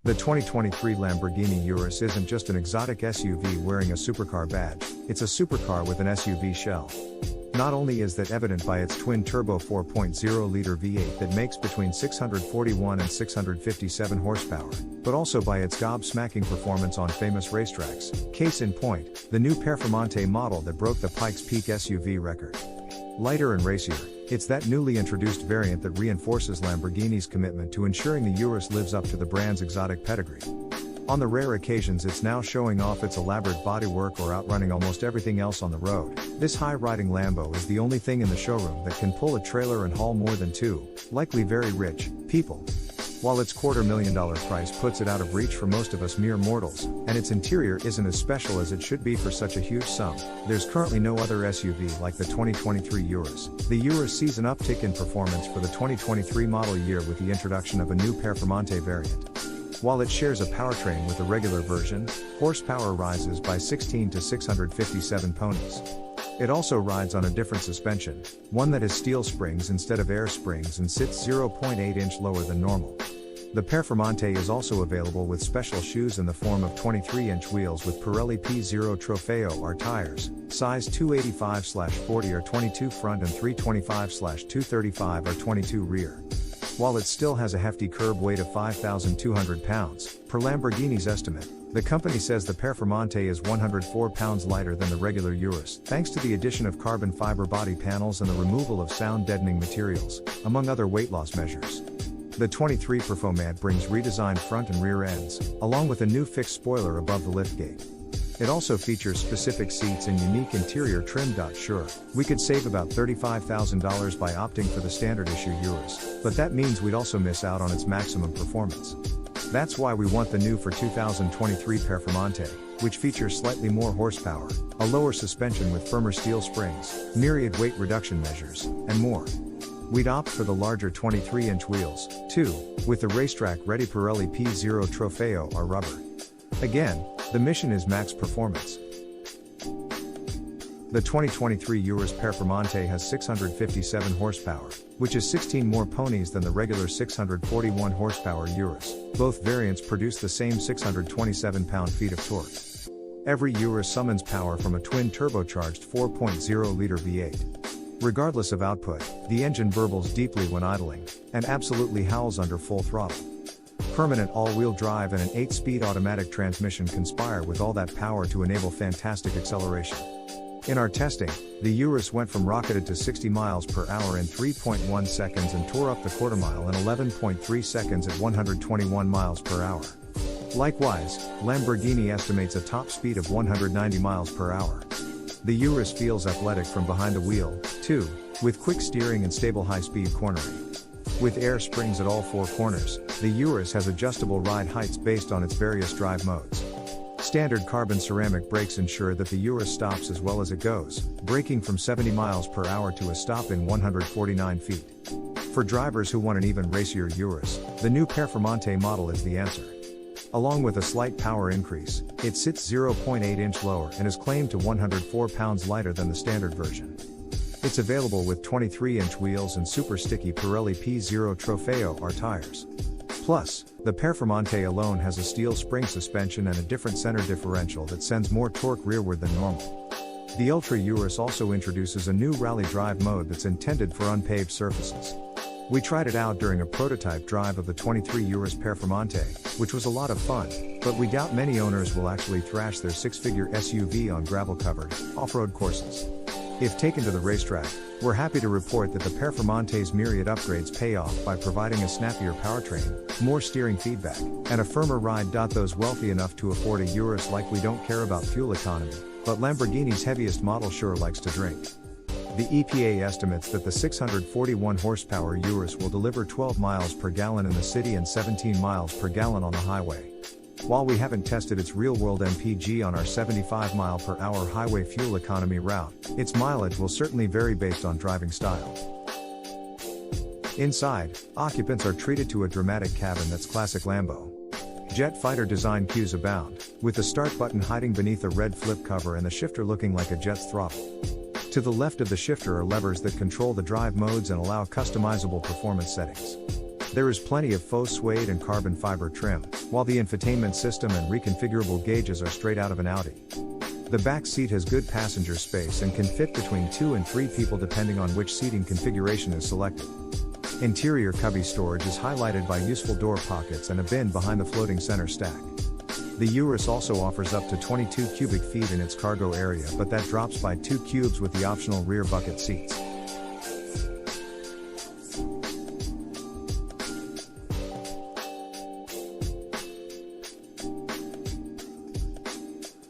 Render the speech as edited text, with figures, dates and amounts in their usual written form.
The 2023 Lamborghini Urus isn't just an exotic SUV wearing a supercar badge, it's a supercar with an SUV shell. Not only is that evident by its twin-turbo 4.0-liter V8 that makes between 641 and 657 horsepower, but also by its gob-smacking performance on famous racetracks. Case in point, the new Performante model that broke the Pikes Peak SUV record. Lighter and racier, it's that newly introduced variant that reinforces Lamborghini's commitment to ensuring the Urus lives up to the brand's exotic pedigree. On the rare occasions it's now showing off its elaborate bodywork or outrunning almost everything else on the road, this high-riding Lambo is the only thing in the showroom that can pull a trailer and haul more than two, likely very rich, people. While its $250,000 price puts it out of reach for most of us mere mortals, and its interior isn't as special as it should be for such a huge sum, there's currently no other SUV like the 2023 Urus. The Urus sees an uptick in performance for the 2023 model year with the introduction of a new Performante variant. While it shares a powertrain with the regular version, horsepower rises by 16 to 657 ponies. It also rides on a different suspension, one that has steel springs instead of air springs and sits 0.8 inch lower than normal. The Performante is also available with special shoes in the form of 23-inch wheels with Pirelli P0 Trofeo R tires, size 285/40 or 22 front and 325/235 or 22 rear. While it still has a hefty curb weight of 5,200 pounds, per Lamborghini's estimate, the company says the Performante is 104 pounds lighter than the regular Urus, thanks to the addition of carbon fiber body panels and the removal of sound-deadening materials, among other weight loss measures. The 23 Performante brings redesigned front and rear ends, along with a new fixed spoiler above the liftgate. It also features specific seats and unique interior trim. Sure, we could save about $35,000 by opting for the standard issue Urus, but that means we'd also miss out on its maximum performance. That's why we want the new for 2023 Performante, which features slightly more horsepower, a lower suspension with firmer steel springs, myriad weight reduction measures, and more. We'd opt for the larger 23-inch wheels, too, with the racetrack-ready Pirelli P0 Trofeo R rubber. Again, the mission is max performance. The 2023 Urus Performante has 657 horsepower, which is 16 more ponies than the regular 641 horsepower Urus. Both variants produce the same 627 pound-feet of torque. Every Urus summons power from a twin-turbocharged 4.0-liter V8. Regardless of output, the engine burbles deeply when idling, and absolutely howls under full throttle. Permanent all-wheel drive and an 8-speed automatic transmission conspire with all that power to enable fantastic acceleration. In our testing, the Urus went from rocketed to 60 miles per hour in 3.1 seconds and tore up the quarter mile in 11.3 seconds at 121 miles per hour. Likewise, Lamborghini estimates a top speed of 190 miles per hour. The Urus feels athletic from behind the wheel, too, with quick steering and stable high-speed cornering. With air springs at all four corners, the Urus has adjustable ride heights based on its various drive modes. Standard carbon ceramic brakes ensure that the Urus stops as well as it goes, braking from 70 miles per hour to a stop in 149 feet. For drivers who want an even racier Urus, the new Performante model is the answer. Along with a slight power increase, it sits 0.8 inch lower and is claimed to 104 pounds lighter than the standard version. It's available with 23-inch wheels and super sticky Pirelli P0 Trofeo R tires. Plus, the Performante alone has a steel spring suspension and a different center differential that sends more torque rearward than normal. The Ultra Urus also introduces a new rally drive mode that's intended for unpaved surfaces. We tried it out during a prototype drive of the 23 Urus Performante, which was a lot of fun, but we doubt many owners will actually thrash their six-figure SUV on gravel-covered, off-road courses. If taken to the racetrack, we're happy to report that the Performante's myriad upgrades pay off by providing a snappier powertrain, more steering feedback, and a firmer ride. Those wealthy enough to afford a Urus likely don't care about fuel economy, but Lamborghini's heaviest model sure likes to drink. The EPA estimates that the 641 horsepower Urus will deliver 12 miles per gallon in the city and 17 miles per gallon on the highway. While we haven't tested its real-world MPG on our 75 mile per hour highway fuel economy route, its mileage will certainly vary based on driving style. Inside, occupants are treated to a dramatic cabin that's classic Lambo. Jet fighter design cues abound, with the start button hiding beneath a red flip cover and the shifter looking like a jet's throttle. To the left of the shifter are levers that control the drive modes and allow customizable performance settings. There is plenty of faux suede and carbon fiber trim, while the infotainment system and reconfigurable gauges are straight out of an Audi. The back seat has good passenger space and can fit between 2 and 3 people depending on which seating configuration is selected. Interior cubby storage is highlighted by useful door pockets and a bin behind the floating center stack. The Urus also offers up to 22 cubic feet in its cargo area, but that drops by 2 cubes with the optional rear bucket seats.